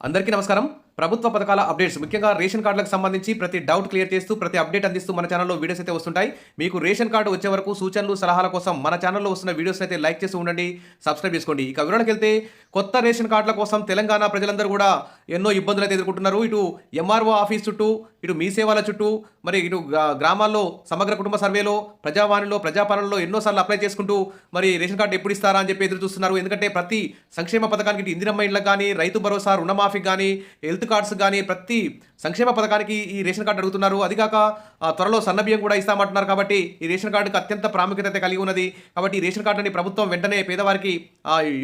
అందరికీ నమస్కారం. ప్రభుత్వ పథకాల అప్డేట్స్ ముఖ్యంగా రేషన్ కార్డులకు సంబంధించి ప్రతి డౌట్ క్లియర్ చేస్తూ, ప్రతి అప్డేట్ అందిస్తూ మన ఛానల్‌లో వీడియోస్ అయితే వస్తుంటాయి. మీకు రేషన్ కార్డు వచ్చే వరకు సూచనలు, సలహాల కోసం మన ఛానల్‌లో వస్తున్న వీడియోస్‌ని అయితే లైక్ చేస్తూ ఉండండి, సబ్స్క్రైబ్ చేసుకోండి. ఇక వివరాలకెళ్తే కొత్త రేషన్ కార్డుల కోసం తెలంగాణ ప్రజలందరూ కూడా ఎన్నో ఇబ్బందులు అయితే ఎదుర్కొంటున్నారు. ఇటు ఎంఆర్ఓ ఆఫీస్ చుట్టూ, ఇటు మీ సేవల చుట్టూ, మరి ఇటు గ్రామాల్లో సమగ్ర కుటుంబ సర్వేలో, ప్రజావాణిలో, ప్రజాపాలనలో ఎన్నోసార్లు అప్లై చేసుకుంటూ మరి రేషన్ కార్డు ఎప్పుడు ఇస్తారా అని చెప్పి ఎదురు చూస్తున్నారు. ఎందుకంటే ప్రతి సంక్షేమ పథకానికి ఇటు ఇందిరమ్మ ఇళ్ళకి కానీ, రైతు భరోసా, రుణమాఫీకి కానీ, హెల్త్ కార్డ్స్ కానీ ప్రతి సంక్షేమ పథకానికి ఈ రేషన్ కార్డు అడుగుతున్నారు. అదిగాక త్వరలో సన్నబియ్యం కూడా ఇస్తామంటున్నారు. కాబట్టి ఈ రేషన్ కార్డుకి అత్యంత ప్రాముఖ్యత అయితే కలిగి ఉన్నది. కాబట్టి ఈ రేషన్ కార్డుని ప్రభుత్వం వెంటనే పేదవారికి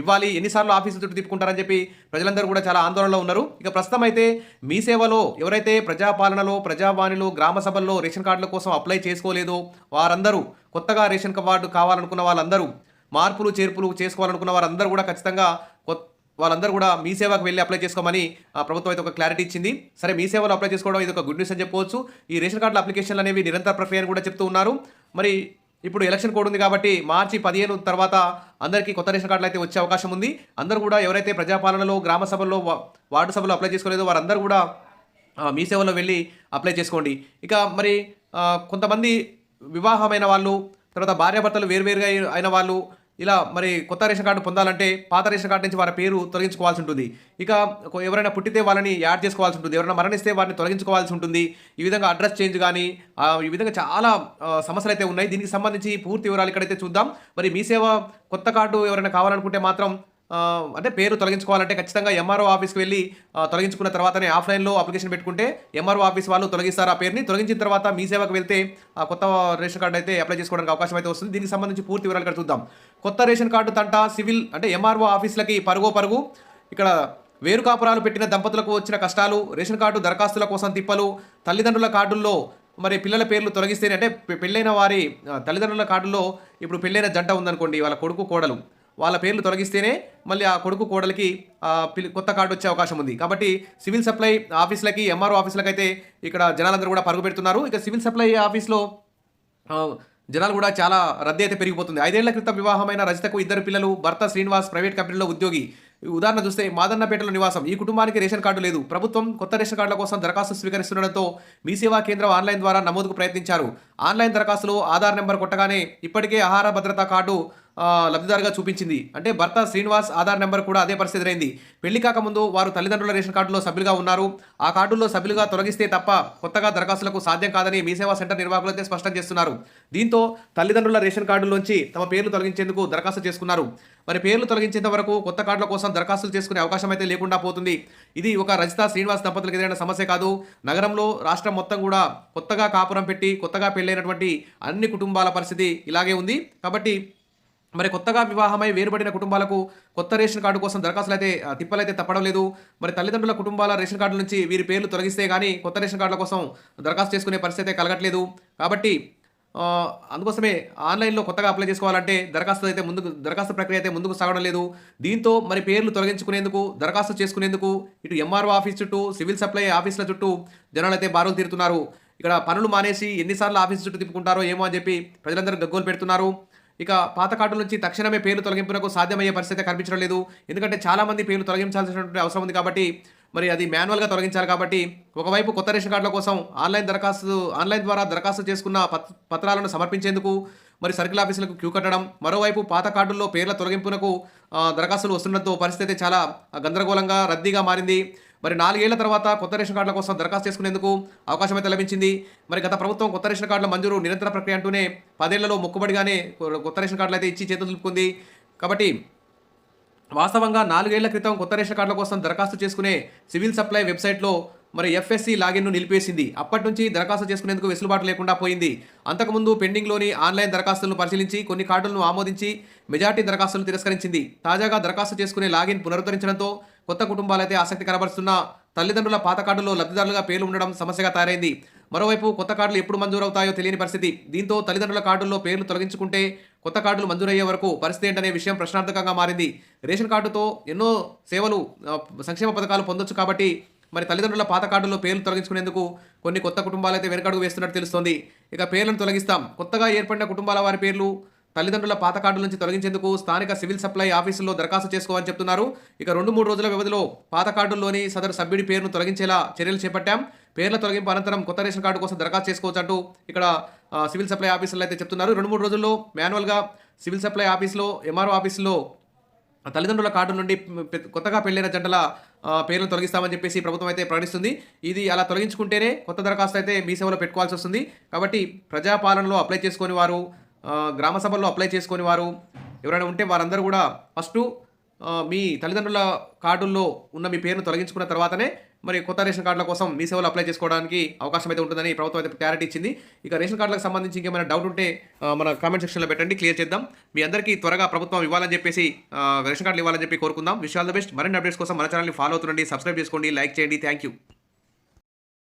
ఇవ్వాలి. ఎన్నిసార్లు ఆఫీసు చుట్టూ తిప్పుకుంటారని చెప్పి ప్రజలందరూ కూడా చాలా ఆందోళనలో ఉన్నారు. ఇక ప్రస్తుతం అయితే మీ సేవలో ఎవరైతే ప్రజాపాలనలో, ప్రజావాణిలో, గ్రామ సభల్లో రేషన్ కార్డుల కోసం అప్లై చేసుకోలేదో వారందరూ, కొత్తగా రేషన్ కార్డు కావాలనుకున్న వాళ్ళందరూ, మార్పులు చేర్పులు చేసుకోవాలనుకున్న వారందరూ కూడా ఖచ్చితంగా వాళ్ళందరూ కూడా మీ సేవకు వెళ్ళి అప్లై చేసుకోమని ప్రభుత్వం అయితే ఒక క్లారిటీ ఇచ్చింది. సరే, మీ సేవలో అప్లై చేసుకోవడం ఇది ఒక గుడ్ న్యూస్ అని చెప్పుకోవచ్చు. ఈ రేషన్ కార్డుల అప్లికేషన్లు అనేవి నిరంతర ప్రక్రియ అని కూడా చెప్తూ ఉన్నారు. మరి ఇప్పుడు ఎలక్షన్ కోడ్ ఉంది కాబట్టి మార్చి 15 తర్వాత అందరికీ కొత్త రేషన్ కార్డులు అయితే వచ్చే అవకాశం ఉంది. అందరూ కూడా ఎవరైతే ప్రజాపాలనలో, గ్రామ సభల్లో, వార్డు సభలో అప్లై చేసుకోలేదో వారందరూ కూడా మీ సేవలో వెళ్ళి అప్లై చేసుకోండి. ఇక మరి కొంతమంది వివాహమైన వాళ్ళు, తర్వాత భార్యాభర్తలు వేరువేరుగా అయిన వాళ్ళు ఇలా మరి కొత్త రేషన్ కార్డు పొందాలంటే పాత రేషన్ కార్డు నుంచి వారి పేరు తొలగించుకోవాల్సి ఉంటుంది. ఇక ఎవరైనా పుట్టితే వాళ్ళని యాడ్ చేసుకోవాల్సి ఉంటుంది, ఎవరైనా మరణిస్తే వారిని తొలగించుకోవాల్సి ఉంటుంది. ఈ విధంగా అడ్రస్ చేంజ్ కానీ ఈ విధంగా చాలా సమస్యలు అయితే ఉన్నాయి. దీనికి సంబంధించి పూర్తి వివరాలు ఇక్కడైతే చూద్దాం. మరి మీ సేవ కొత్త కార్డు ఎవరైనా కావాలనుకుంటే మాత్రం అంటే పేరు తొలగించుకోవాలంటే ఖచ్చితంగా ఎంఆర్ఓ ఆఫీస్కి వెళ్ళి తొలగించుకున్న తర్వాతనే ఆఫ్లైన్లో అప్లికేషన్ పెట్టుకుంటే ఎంఆర్ఓ ఆఫీస్ వాళ్ళు తొలగిస్తారు ఆ పేరుని. తొలగించిన తర్వాత మీ సేవకు వెళ్తే కొత్త రేషన్ కార్డు అయితే అప్లై చేసుకోవడానికి అవకాశం అయితే వస్తుంది. దీనికి సంబంధించి పూర్తి వివరాలు ఇక్కడ చూద్దాం. కొత్త రేషన్ కార్డు తంట సివిల్ అంటే ఎంఆర్ఓ ఆఫీసులకి పరుగు. ఇక్కడ వేరు కాపురాలు పెట్టిన దంపతులకు వచ్చిన కష్టాలు, రేషన్ కార్డు దరఖాస్తుల కోసం తిప్పలు, తల్లిదండ్రుల కార్డుల్లో మరి పిల్లల పేర్లు తొలగిస్తేనే, అంటే పెళ్ళైన వారి తల్లిదండ్రుల కార్డుల్లో ఇప్పుడు పెళ్ళైన జంట ఉందనుకోండి, వాళ్ళ కొడుకు కోడలు, వాళ్ళ పేర్లు తొలగిస్తేనే మళ్ళీ ఆ కొడుకు కోడలికి కొత్త కార్డు వచ్చే అవకాశం ఉంది. కాబట్టి సివిల్ సప్లై ఆఫీసులకి, ఎంఆర్ఓ ఆఫీసులకి అయితే ఇక్కడ జనాలందరూ కూడా పరుగు పెడుతున్నారు. ఇక సివిల్ సప్లై ఆఫీస్లో జనాలు కూడా చాలా రద్దీ అయితే పెరిగిపోతుంది. 5 ఏళ్ల క్రితం వివాహమైన రజితకు 2 పిల్లలు, భర్త శ్రీనివాస్ ప్రైవేట్ కంపెనీలో ఉద్యోగి. ఉదాహరణ చూస్తే మాదన్నపేటలో నివాసం. ఈ కుటుంబానికి రేషన్ కార్డు లేదు. ప్రభుత్వం కొత్త రేషన్ కార్డుల కోసం దరఖాస్తు స్వీకరిస్తుండటంతో మీ సేవా కేంద్రం ఆన్లైన్ ద్వారా నమోదుకు ప్రయత్నించారు. ఆన్లైన్ దరఖాస్తులో ఆధార్ నెంబర్ కొట్టగానే ఇప్పటికే ఆహార భద్రతా కార్డు లబ్ధిదారుగా చూపించింది. అంటే భర్త శ్రీనివాస్ ఆధార్ నెంబర్ కూడా అదే పరిస్థితి ఎదురైంది. పెళ్లి కాకముందు వారు తల్లిదండ్రుల రేషన్ కార్డులో సభ్యులుగా ఉన్నారు. ఆ కార్డుల్లో సభ్యులుగా తొలగిస్తే తప్ప కొత్తగా దరఖాస్తులకు సాధ్యం కాదని మీ సేవా సెంటర్ నిర్వాహకులు అయితే స్పష్టం చేస్తున్నారు. దీంతో తల్లిదండ్రుల రేషన్ కార్డులోంచి తమ పేర్లు తొలగించేందుకు దరఖాస్తు చేసుకున్నారు. మరి పేర్లు తొలగించేంత వరకు కొత్త కార్డుల కోసం దరఖాస్తులు చేసుకునే అవకాశం అయితే లేకుండా పోతుంది. ఇది ఒక రజిత శ్రీనివాస్ దంపతులకు ఎదురైన సమస్య కాదు. నగరంలో, రాష్ట్రం మొత్తం కూడా కొత్తగా కాపురం పెట్టి కొత్తగా పెళ్ళైనటువంటి అన్ని కుటుంబాల పరిస్థితి ఇలాగే ఉంది. కాబట్టి మరి కొత్తగా వివాహమై వేరుపడిన కుటుంబాలకు కొత్త రేషన్ కార్డు కోసం దరఖాస్తులు అయితే తిప్పలైతే తప్పడం లేదు. మరి తల్లిదండ్రుల కుటుంబాల రేషన్ కార్డు నుంచి వీరి పేర్లు తొలగిస్తే కానీ కొత్త రేషన్ కార్డుల కోసం దరఖాస్తు చేసుకునే పరిస్థితి అయితే కలగట్లేదు. కాబట్టి అందుకోసమే ఆన్లైన్లో కొత్తగా అప్లై చేసుకోవాలంటే దరఖాస్తు ప్రక్రియ అయితే ముందుకు సాగడం లేదు. దీంతో మరి పేర్లు తొలగించుకునేందుకు, దరఖాస్తు చేసుకునేందుకు ఇటు ఎంఆర్ఓ ఆఫీస్ చుట్టూ, సివిల్ సప్లై ఆఫీసుల చుట్టూ జనాలు అయితే బారులు తీరుతున్నారు. ఇక్కడ పనులు మానేసి ఎన్నిసార్లు ఆఫీసు చుట్టూ తిప్పుకుంటారో ఏమో అని చెప్పి ప్రజలందరూ గగ్గోలు పెడుతున్నారు. ఇక పాత కార్డుల నుంచి తక్షణమే పేర్లు తొలగింపునకు సాధ్యమయ్యే పరిస్థితి కనిపించడం లేదు. ఎందుకంటే చాలామంది పేర్లు తొలగించాల్సినటువంటి అవసరం ఉంది. కాబట్టి మరి అది మాన్యువల్గా తొలగించాలి. కాబట్టి ఒకవైపు కొత్త రేషన్ కార్డుల కోసం ఆన్లైన్ ద్వారా దరఖాస్తు చేసుకున్న పత్రాలను సమర్పించేందుకు మరి సర్కిల్ ఆఫీసులకు క్యూ కట్టడం, మరోవైపు పాత కార్డుల్లో పేర్ల తొలగింపునకు దరఖాస్తులు వస్తుండటంతో పరిస్థితి చాలా గందరగోళంగా, రద్దీగా మారింది. మరి 4 ఏళ్ల తర్వాత కొత్త రేషన్ కార్డుల కోసం దరఖాస్తు చేసుకునేందుకు అవకాశం అయితే లభించింది. మరి గత ప్రభుత్వం కొత్త రేషన్ కార్డుల మంజూరు నిరంతర ప్రక్రియ అంటూనే 10 ఏళ్లలో మొక్కుబడిగానే కొత్త రేషన్ కార్డులు అయితే ఇచ్చి చేతులు దులుపుకుంది. కాబట్టి వాస్తవంగా 4 ఏళ్ల క్రితం కొత్త రేషన్ కార్డుల కోసం దరఖాస్తు చేసుకునే సివిల్ సప్లై వెబ్సైట్లో మరి ఎఫ్ఎస్సి లాగిన్ను నిలిపేసింది. అప్పటి నుంచి దరఖాస్తు చేసుకునేందుకు వెసులుబాటు లేకుండా పోయింది. అంతకుముందు పెండింగ్లోని ఆన్లైన్ దరఖాస్తులను పరిశీలించి కొన్ని కార్డులను ఆమోదించి మెజార్టీ దరఖాస్తులను తిరస్కరించింది. తాజాగా దరఖాస్తు చేసుకునే లాగిన్ పునరుద్ధరించడంతో కొత్త కుటుంబాలైతే ఆసక్తి కనబరుస్తున్న తల్లిదండ్రుల పాత కార్డుల్లో లబ్ధిదారులుగా పేర్లు ఉండడం సమస్యగా తయారైంది. మరోవైపు కొత్త కార్డులు ఎప్పుడు మంజూరవుతాయో తెలియని పరిస్థితి. దీంతో తల్లిదండ్రుల కార్డుల్లో పేర్లు తొలగించుకుంటే కొత్త కార్డులు మంజూరయ్యే వరకు పరిస్థితి ఏంటనే విషయం ప్రశ్నార్థకంగా మారింది. రేషన్ కార్డుతో ఎన్నో సేవలు, సంక్షేమ పథకాలు పొందొచ్చు. కాబట్టి మరి తల్లిదండ్రుల పాత కార్డుల్లో పేర్లు తొలగించుకునేందుకు కొన్ని కొత్త కుటుంబాలు అయితే వెనకడుగు వేస్తున్నట్టు తెలుస్తోంది. ఇక పేర్లను తొలగిస్తాం, కొత్తగా ఏర్పడిన కుటుంబాల వారి పేర్లు తల్లిదండ్రుల పాత కార్డుల నుంచి తొలగించేందుకు స్థానిక సివిల్ సప్లై ఆఫీసుల్లో దరఖాస్తు చేసుకోవాలని చెప్తున్నారు. ఇక 2-3 రోజుల వ్యవధిలో పాత కార్డుల్లోని సదరు సభ్యుడి పేరును తొలగించేలా చర్యలు చేపట్టాం. పేర్ల తొలగింపు అనంతరం కొత్త రేషన్ కార్డు కోసం దరఖాస్తు చేసుకోవచ్చు అంటూ ఇక్కడ సివిల్ సప్లై ఆఫీసులు అయితే చెప్తున్నారు. 2-3 రోజుల్లో మాన్యువల్గా సివిల్ సప్లై ఆఫీస్లో, ఎంఆర్ఓ ఆఫీసులో తల్లిదండ్రుల కార్డు నుండి కొత్తగా పెళ్ళైన జంటల పేర్లను తొలగిస్తామని చెప్పేసి ప్రభుత్వం అయితే ప్రకటిస్తుంది. ఇది అలా తొలగించుకుంటేనే కొత్త దరఖాస్తు అయితే మీ సేవలో పెట్టుకోవాల్సి వస్తుంది. కాబట్టి ప్రజాపాలనలో అప్లై చేసుకొని వారు, గ్రామ సభల్లో అప్లై చేసుకొని వారు ఎవరైనా ఉంటే వారందరూ కూడా ఫస్టు మీ తల్లిదండ్రుల కార్డుల్లో ఉన్న మీ పేరును తొలగించుకున్న తర్వాతనే మరి కొత్త రేషన్ కార్డుల కోసం మీ సేవలు అప్లై చేసుకోవడానికి అవకాశం అయితే ఉంటుందని ప్రభుత్వం అయితే క్లారిటీ ఇచ్చింది. ఇక రేషన్ కార్డులకు సంబంధించి ఇంకేమైనా డౌట్ ఉంటే మన కామెంట్ సెక్షన్లో పెట్టండి, క్లియర్ చేద్దాం. మీ అందరికీ త్వరగా ప్రభుత్వం ఇవ్వాలని చెప్పేసి రేషన్ కార్డులు ఇవ్వాలని చెప్పి కోరుకుందాం. Wish all the best. మరిన్ని అప్డేట్స్ కోసం మన ఛానల్ని ఫాలో అవుతుండండి, సబ్స్క్రైబ్ చేసుకోండి, లైక్ చేయండి. Thank you.